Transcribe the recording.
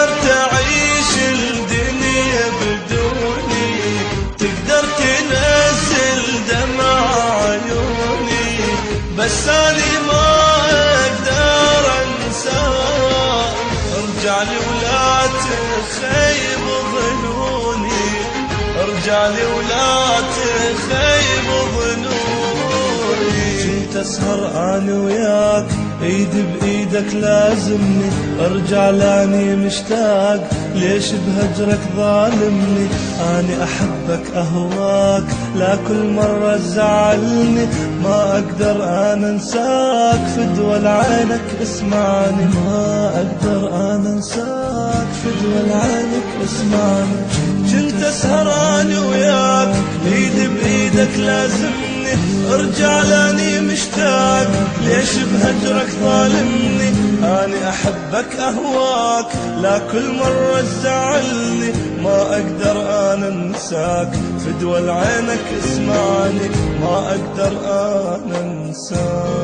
تقدر تعيش الدنيا بدوني، تقدر تنزل دمع عيوني، بس أني ما أقدر أنساك. ارجع لي ولا تخيب ظنوني، ارجع لي ولا تخيب ظنوني. كنت أسهر أنا وياك ايدي بايدك لازمني، ارجع لاني مشتاق ليش بهجرك ظالمني. اني احبك اهواك لا كل مرة تزعلني، ما اقدر انا انساك فدوى لعينك اسمعني، ما اقدر انا انساك فدوى لعينك اسمعني. كنت اسهر اني وياك ايدي بايدك لازمني، ارجع لاني مشتاق ليش بهجرك ظالمني. اني احبك اهواك لا كل مرة تزعلني، ما اقدر انا انساك فدوى لعينك اسمعني، ما اقدر انا انساك.